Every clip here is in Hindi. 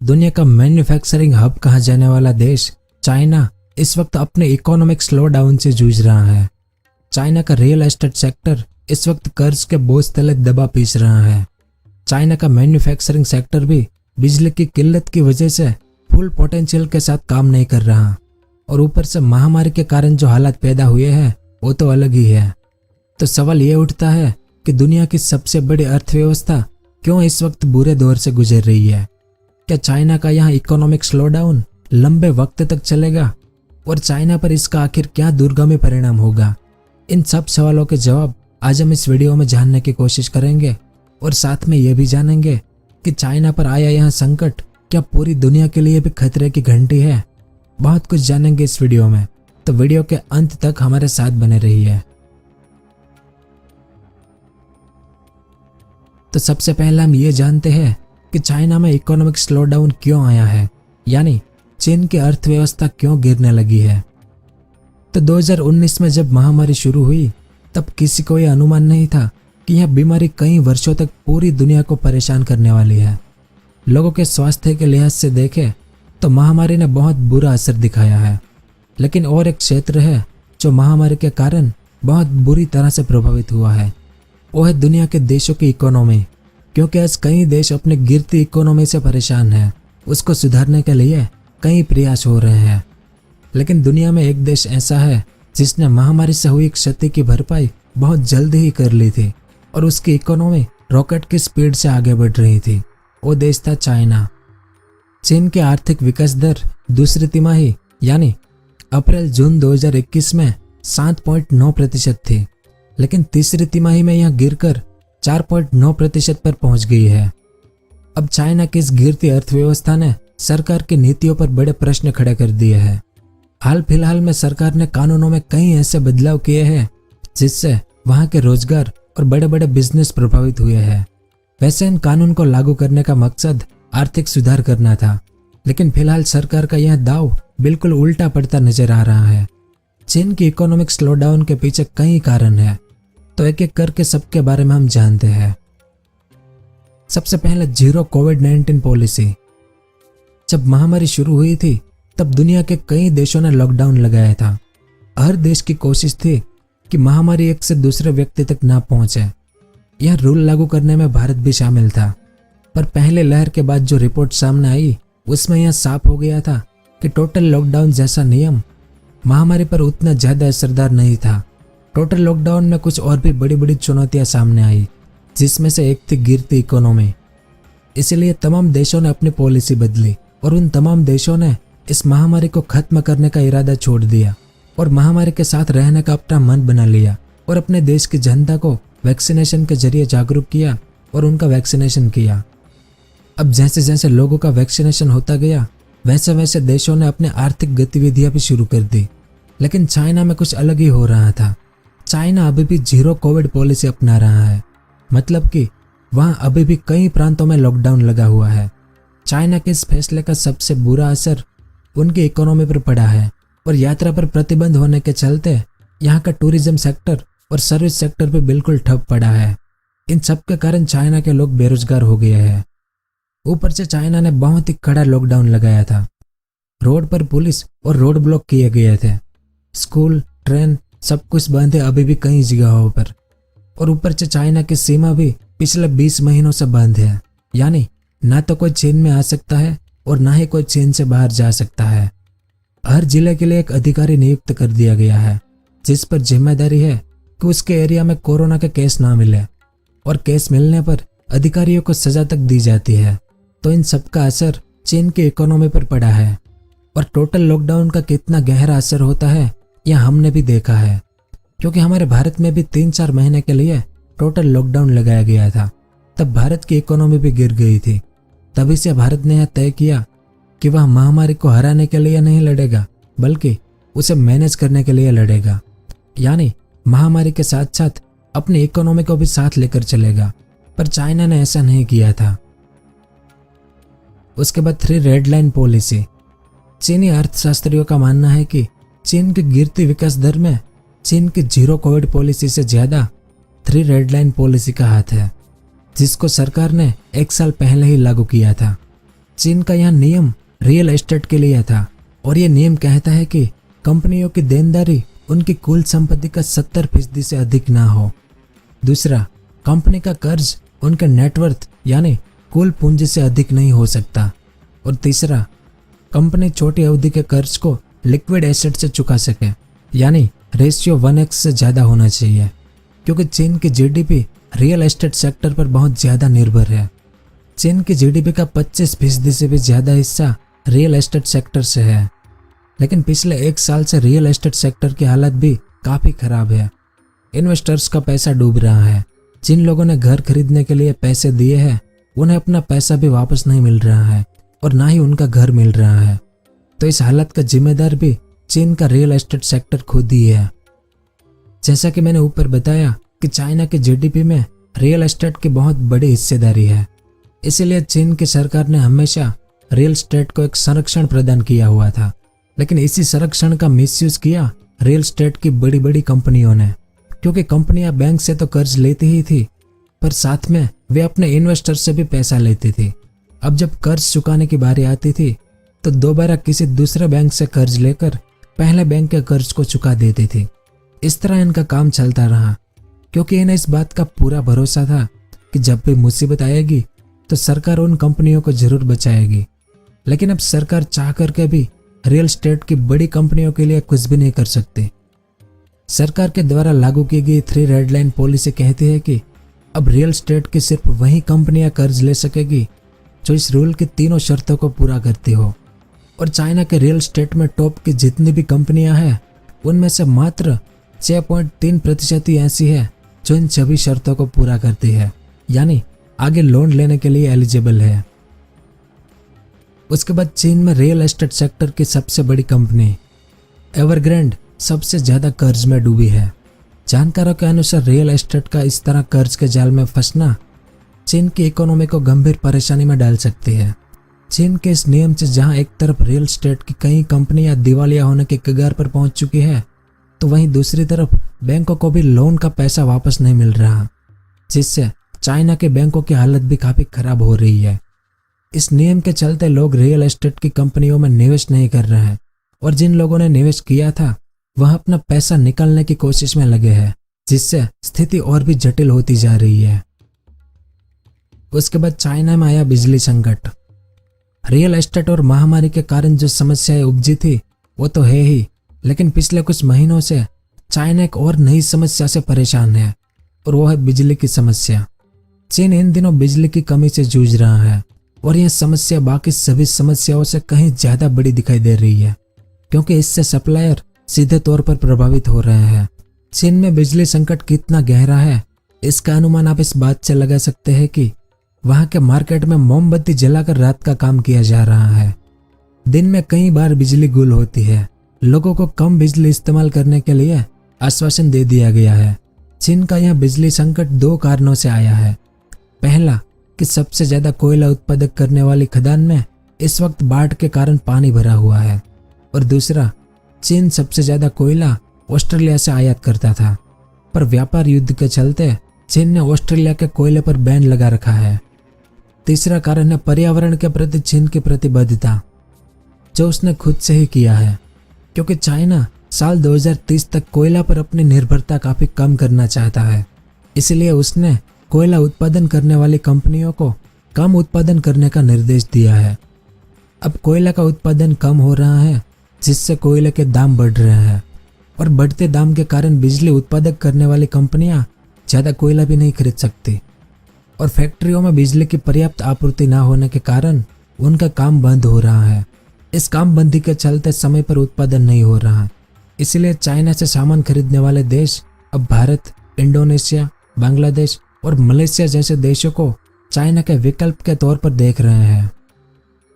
दुनिया का मैन्युफैक्चरिंग हब कहा जाने वाला देश चाइना इस वक्त अपने इकोनॉमिक स्लो डाउन से जूझ रहा है। चाइना का रियल एस्टेट सेक्टर इस वक्त कर्ज के बोझ तले दबा पीस रहा है। चाइना का मैन्युफैक्चरिंग सेक्टर भी बिजली की किल्लत की वजह से फुल पोटेंशियल के साथ काम नहीं कर रहा और ऊपर से महामारी के कारण जो हालात पैदा हुए हैं वो तो अलग ही है। तो सवाल ये उठता है कि दुनिया की सबसे बड़ी अर्थव्यवस्था क्यों इस वक्त बुरे दौर से गुजर रही है? क्या चाइना का यहाँ इकोनॉमिक स्लो डाउन लंबे वक्त तक चलेगा और चाइना पर इसका आखिर क्या दूरगामी परिणाम होगा? इन सब सवालों के जवाब आज हम इस वीडियो में जानने की कोशिश करेंगे और साथ में ये भी जानेंगे कि चाइना पर आया यह संकट क्या पूरी दुनिया के लिए भी खतरे की घंटी है। बहुत कुछ जानेंगे इस वीडियो में, तो वीडियो के अंत तक हमारे साथ बने रहिए। तो सबसे पहले हम ये जानते हैं कि चाइना में इकोनॉमिक स्लो डाउन क्यों आया है, यानी चीन की अर्थव्यवस्था क्यों गिरने लगी है। तो 2019 में जब महामारी शुरू हुई तब किसी को यह अनुमान नहीं था कि यह बीमारी कई वर्षों तक पूरी दुनिया को परेशान करने वाली है। लोगों के स्वास्थ्य के लिहाज से देखें तो महामारी ने बहुत बुरा असर दिखाया है, लेकिन और एक क्षेत्र है जो महामारी के कारण बहुत बुरी तरह से प्रभावित हुआ है, वो है दुनिया के देशों की इकोनॉमी। क्योंकि आज कई देश अपनी गिरती इकोनॉमी से परेशान हैं, उसको सुधारने के लिए कई प्रयास हो रहे हैं। लेकिन दुनिया में एक देश ऐसा है जिसने महामारी से हुई क्षति की भरपाई बहुत जल्द ही कर ली थी और उसकी इकोनॉमी रॉकेट की स्पीड से आगे बढ़ रही थी। वो देश था चाइना। चीन की आर्थिक विकास दर दूसरी तिमाही यानी अप्रैल जून 2021 में 7.9% थी, लेकिन तीसरी तिमाही में यह गिरकर 4.9% पर पहुंच गई है। अब चाइना की इस गिरती अर्थव्यवस्था ने सरकार की नीतियों पर बड़े प्रश्न खड़े कर दिए हैं। हाल फिलहाल में सरकार ने कानूनों में कई ऐसे बदलाव किए हैं जिससे वहां के रोजगार और बड़े बड़े बिजनेस प्रभावित हुए हैं। वैसे इन कानून को लागू करने का मकसद आर्थिक सुधार करना था, लेकिन फिलहाल सरकार का यह दाव बिल्कुल उल्टा पड़ता नजर आ रहा है। चीन की इकोनॉमिक स्लो डाउन के पीछे कई कारण हैं, तो एक एक करके सबके बारे में हम जानते हैं। सबसे पहले जीरो कोविड-19 पॉलिसी। जब महामारी शुरू हुई थी तब दुनिया के कई देशों ने लॉकडाउन लगाया था। हर देश की कोशिश थी कि महामारी एक से दूसरे व्यक्ति तक ना पहुंचे। यह रूल लागू करने में भारत भी शामिल था, पर पहले लहर के बाद जो रिपोर्ट सामने आई उसमें यह साफ हो गया था कि टोटल लॉकडाउन जैसा नियम महामारी पर उतना ज्यादा असरदार नहीं था। टोटल लॉकडाउन में कुछ और भी बड़ी बड़ी चुनौतियां सामने आई, जिसमें से एक थी गिरती इकोनॉमी। इसलिए तमाम देशों ने अपनी पॉलिसी बदली और उन तमाम देशों ने इस महामारी को खत्म करने का इरादा छोड़ दिया और महामारी के साथ रहने का अपना मन बना लिया और अपने देश की जनता को वैक्सीनेशन के जरिए जागरूक किया और उनका वैक्सीनेशन किया। अब जैसे जैसे लोगों का वैक्सीनेशन होता गया वैसे वैसे देशों ने अपनी आर्थिक गतिविधियां भी शुरू कर दी। लेकिन चाइना में कुछ अलग ही हो रहा था। चाइना अभी भी जीरो कोविड पॉलिसी अपना रहा है, मतलब कि वहां अभी भी कई प्रांतों में लॉकडाउन लगा हुआ है। चाइना के इस फैसले का सबसे बुरा असर उनकी इकोनॉमी पर पड़ा है और यात्रा पर प्रतिबंध होने के चलते यहाँ का टूरिज्म सेक्टर और सर्विस सेक्टर भी बिल्कुल ठप पड़ा है। इन सब के कारण चाइना के लोग बेरोजगार हो गए हैं। ऊपर से चाइना ने बहुत ही कड़ा लॉकडाउन लगाया था। रोड पर पुलिस और रोड ब्लॉक किए गए थे। स्कूल, ट्रेन सब कुछ बंद है अभी भी कई जगहों पर। और ऊपर से चाइना की सीमा भी पिछले 20 महीनों से बंद है, यानी ना तो कोई चीन में आ सकता है और ना ही कोई चीन से बाहर जा सकता है। हर जिले के लिए एक अधिकारी नियुक्त कर दिया गया है, जिस पर जिम्मेदारी है कि उसके एरिया में कोरोना के केस ना मिले, और केस मिलने पर अधिकारियों को सजा तक दी जाती है। तो इन सब का असर चीन की इकोनॉमी पर पड़ा है और टोटल लॉकडाउन का कितना गहरा असर होता है यह हमने भी देखा है, क्योंकि हमारे भारत में भी 3-4 महीने के लिए टोटल लॉकडाउन लगाया गया था। तब भारत की इकोनॉमी भी गिर गई थी। तभी से भारत ने यह तय किया कि वह महामारी को हराने के लिए नहीं लड़ेगा, बल्कि उसे मैनेज करने के लिए लड़ेगा, यानी महामारी के साथ साथ अपनी इकोनॉमी को भी साथ लेकर चलेगा। पर चाइना ने ऐसा नहीं किया था। उसके बाद 3 रेड लाइन पॉलिसी। चीनी अर्थशास्त्रियों का मानना है कि चीन की गिरती विकास दर में चीन की जीरो कोविड पॉलिसी से ज्यादा 3 रेड लाइन पॉलिसी का हाथ है, जिसको सरकार ने 1 साल पहले ही लागू किया था। चीन का यह नियम रियल एस्टेट के लिए था और ये नियम कहता है कि कंपनियों की देनदारी उनकी कुल संपत्ति का 70% से अधिक ना हो। दूसरा, कंपनी का कर्ज उनके नेटवर्थ यानी कुल पूंजी से अधिक नहीं हो सकता। और तीसरा, कंपनी छोटी अवधि के कर्ज को लिक्विड एसेट से चुका सके, यानी रेशियो 1x से ज़्यादा होना चाहिए, क्योंकि चीन की जीडीपी रियल एस्टेट सेक्टर पर बहुत ज़्यादा निर्भर है। चीन की जीडीपी का 25% से भी ज़्यादा हिस्सा रियल एस्टेट सेक्टर से है। लेकिन पिछले 1 साल से रियल एस्टेट सेक्टर की हालत भी काफ़ी खराब है। इन्वेस्टर्स का पैसा डूब रहा है। जिन लोगों ने घर खरीदने के लिए पैसे दिए हैं उन्हें अपना पैसा भी वापस नहीं मिल रहा है और ना ही उनका घर मिल रहा है। तो इस हालत का जिम्मेदार भी चीन का रियल एस्टेट सेक्टर खुद ही है। जैसा कि मैंने ऊपर बताया कि चाइना की जीडीपी में रियल एस्टेट की बहुत बड़ी हिस्सेदारी है, इसीलिए चीन की सरकार ने हमेशा रियल एस्टेट को एक संरक्षण प्रदान किया हुआ था। लेकिन इसी संरक्षण का मिसयूज किया रियल एस्टेट की बड़ी बड़ी कंपनियों ने, क्योंकि कंपनियां बैंक से तो कर्ज लेती ही थी, पर साथ में वे अपने इन्वेस्टर से भी पैसा लेती थी। अब जब कर्ज चुकाने की बारी आती थी तो दोबारा किसी दूसरे बैंक से कर्ज लेकर पहले बैंक के कर्ज को चुका देती थी। इस तरह इनका काम चलता रहा, क्योंकि इन्हें इस बात का पूरा भरोसा था कि जब भी मुसीबत आएगी तो सरकार उन कंपनियों को जरूर बचाएगी। लेकिन अब सरकार चाह करके भी रियल एस्टेट की बड़ी कंपनियों के लिए कुछ भी नहीं कर सकती। सरकार के द्वारा लागू की गई 3 रेड लाइन पॉलिसी कहती है कि अब रियल एस्टेट की सिर्फ वही कंपनियां कर्ज ले सकेगी जो इस रूल की तीनों शर्तों को पूरा करती हो। और चाइना के रियल एस्टेट में टॉप की जितनी भी कंपनियां हैं उनमें से मात्र 6.3% ही ऐसी है जो इन सभी शर्तों को पूरा करती है, यानी आगे लोन लेने के लिए एलिजिबल है। उसके बाद चीन में रियल एस्टेट सेक्टर की सबसे बड़ी कंपनी एवरग्रैंड सबसे ज़्यादा कर्ज में डूबी है। जानकारों के अनुसार रियल एस्टेट का इस तरह कर्ज के जाल में फंसना चीन की इकोनॉमी को गंभीर परेशानी में डाल सकती है। चीन के इस नियम से जहां एक तरफ रियल एस्टेट की कई कंपनियां दिवालिया होने के कगार पर पहुंच चुकी है, तो वहीं दूसरी तरफ बैंकों को भी लोन का पैसा वापस नहीं मिल रहा, जिससे चाइना के बैंकों की हालत भी काफ़ी खराब हो रही है। इस नियम के चलते लोग रियल एस्टेट की कंपनियों में निवेश नहीं कर रहे हैं और जिन लोगों ने निवेश किया था वह अपना पैसा निकालने की कोशिश में लगे हैं, जिससे स्थिति और भी जटिल होती जा रही है। उसके बाद चाइना में आया बिजली संकट। रियल एस्टेट और महामारी के कारण जो समस्याएं उपजी थी वो तो है ही, लेकिन पिछले कुछ महीनों से चाइना एक और नई समस्या से परेशान है और वो है बिजली की समस्या। चीन इन दिनों बिजली की कमी से जूझ रहा है और यह समस्या बाकी सभी समस्याओं से कहीं ज़्यादा बड़ी दिखाई दे रही है, क्योंकि इससे सप्लायर सीधे तौर पर प्रभावित हो रहे हैं। चीन में बिजली संकट कितना गहरा है इसका अनुमान आप इस बात से लगा सकते हैं कि वहां के मार्केट में मोमबत्ती जलाकर रात का काम किया जा रहा है। दिन में कई बार बिजली गुल होती है। लोगों को कम बिजली इस्तेमाल करने के लिए आश्वासन दे दिया गया है। चीन का यह बिजली संकट 2 कारणों से आया है। पहला कि सबसे ज्यादा कोयला उत्पादक करने वाली खदान में इस वक्त बाढ़ के कारण पानी भरा हुआ है, और दूसरा चीन सबसे ज्यादा कोयला ऑस्ट्रेलिया से आयात करता था, पर व्यापार युद्ध के चलते चीन ने ऑस्ट्रेलिया के कोयले पर बैन लगा रखा है। तीसरा कारण है पर्यावरण के प्रति चीन की प्रतिबद्धता, जो उसने खुद से ही किया है, क्योंकि चाइना साल 2030 तक कोयला पर अपनी निर्भरता काफी कम करना चाहता है। इसलिए उसने कोयला उत्पादन करने वाली कंपनियों को कम उत्पादन करने का निर्देश दिया है। अब कोयला का उत्पादन कम हो रहा है, जिससे कोयले के दाम बढ़ रहे हैं, और बढ़ते दाम के कारण बिजली उत्पादक करने वाली कंपनियां ज़्यादा कोयला भी नहीं खरीद सकती, और फैक्ट्रियों में बिजली की पर्याप्त आपूर्ति न होने के कारण उनका काम बंद हो रहा है। इस काम बंदी के चलते समय पर उत्पादन नहीं हो रहा, इसलिए चाइना से सामान खरीदने वाले देश अब भारत, इंडोनेशिया, बांग्लादेश और मलेशिया जैसे देशों को चाइना के विकल्प के तौर पर देख रहे हैं।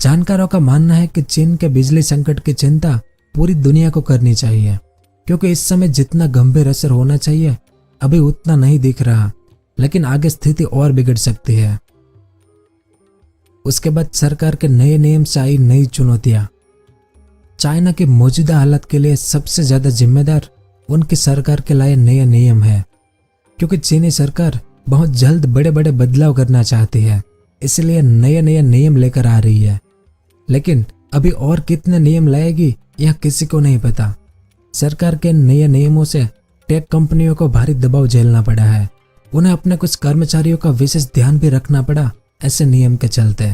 जानकारों का मानना है कि चीन के बिजली संकट की चिंता पूरी दुनिया को करनी चाहिए, क्योंकि इस समय जितना गंभीर असर होना चाहिए अभी उतना नहीं दिख रहा, लेकिन आगे स्थिति और बिगड़ सकती है। उसके बाद सरकार के नए नियम से आई नई चुनौतियां। चाइना की मौजूदा हालत के लिए सबसे ज्यादा जिम्मेदार उनकी सरकार के लाए नए नियम है, क्योंकि चीनी सरकार बहुत जल्द बड़े बड़े बदलाव करना चाहती है, इसलिए नए नए नियम लेकर आ रही है। लेकिन अभी और कितने नियम लाएगी यह किसी को नहीं पता। सरकार के नए नियमों से टेक कंपनियों को भारी दबाव झेलना पड़ा है। उन्हें अपने कुछ कर्मचारियों का विशेष ध्यान भी रखना पड़ा ऐसे नियम के चलते,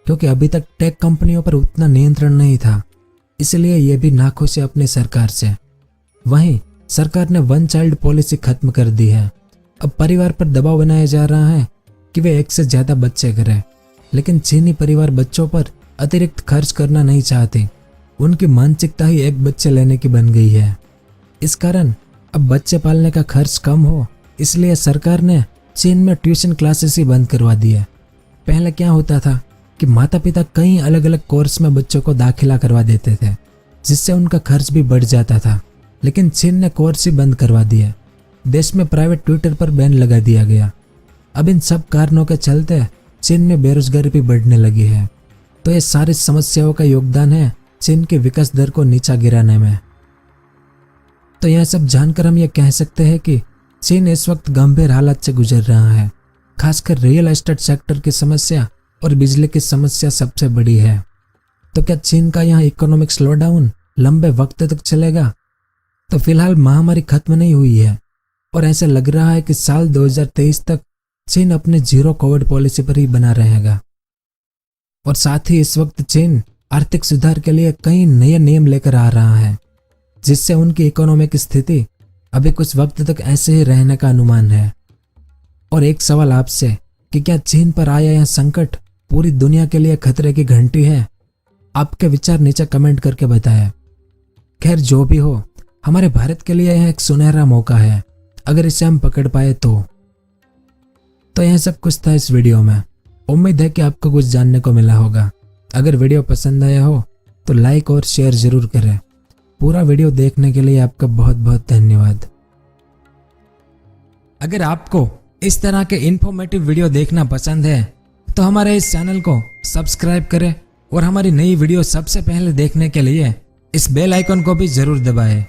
क्योंकि अभी तक टेक कंपनियों पर उतना नियंत्रण नहीं था, इसलिए ये भी नाखुश है अपनी सरकार से। वहीं सरकार ने वन चाइल्ड पॉलिसी खत्म कर दी है। अब परिवार पर दबाव बनाया जा रहा है कि वे एक से ज्यादा बच्चे करें, लेकिन चीनी परिवार बच्चों पर अतिरिक्त खर्च करना नहीं चाहते। उनकी मानसिकता ही एक बच्चे लेने की बन गई है। इस कारण अब बच्चे पालने का खर्च कम हो, इसलिए सरकार ने चीन में ट्यूशन क्लासेस ही बंद करवा दी है। पहले क्या होता था कि माता पिता कई अलग अलग कोर्स में बच्चों को दाखिला करवा देते थे, जिससे उनका खर्च भी बढ़ जाता था, लेकिन चीन ने कोर्स ही बंद करवा दिए। देश में प्राइवेट ट्यूटर पर बैन लगा दिया गया। अब इन सब कारणों के चलते चीन में बेरोजगारी भी बढ़ने लगी है। तो ये सारी समस्याओं का योगदान है चीन के विकास दर को नीचा गिराने में। तो यह सब जानकर हम ये कह सकते हैं कि चीन इस वक्त गंभीर हालात से गुजर रहा है। खासकर रियल एस्टेट सेक्टर की समस्या और बिजली की समस्या सबसे बड़ी है। तो क्या चीन का यहाँ इकोनॉमिक स्लोडाउन लंबे वक्त तक चलेगा? तो फिलहाल महामारी खत्म नहीं हुई है और ऐसा लग रहा है कि साल 2023 तक चीन अपने जीरो कोविड पॉलिसी पर ही बना रहेगा। और साथ ही इस वक्त चीन आर्थिक सुधार के लिए कई नए नियम लेकर आ रहा है, जिससे उनकी इकोनॉमिक स्थिति अभी कुछ वक्त तक ऐसे ही रहने का अनुमान है। और एक सवाल आपसे कि क्या चीन पर आया यह संकट पूरी दुनिया के लिए खतरे की घंटी है? आपके विचार नीचे कमेंट करके बताएं। खैर जो भी हो, हमारे भारत के लिए यह एक सुनहरा मौका है, अगर इसे हम पकड़ पाए तो यह सब कुछ था इस वीडियो में। उम्मीद है कि आपको कुछ जानने को मिला होगा। अगर वीडियो पसंद आया हो तो लाइक और शेयर जरूर करें। पूरा वीडियो देखने के लिए आपका बहुत बहुत धन्यवाद। अगर आपको इस तरह के इन्फॉर्मेटिव वीडियो देखना पसंद है तो हमारे इस चैनल को सब्सक्राइब करें और हमारी नई वीडियो सबसे पहले देखने के लिए इस बेल आइकन को भी जरूर दबाएं।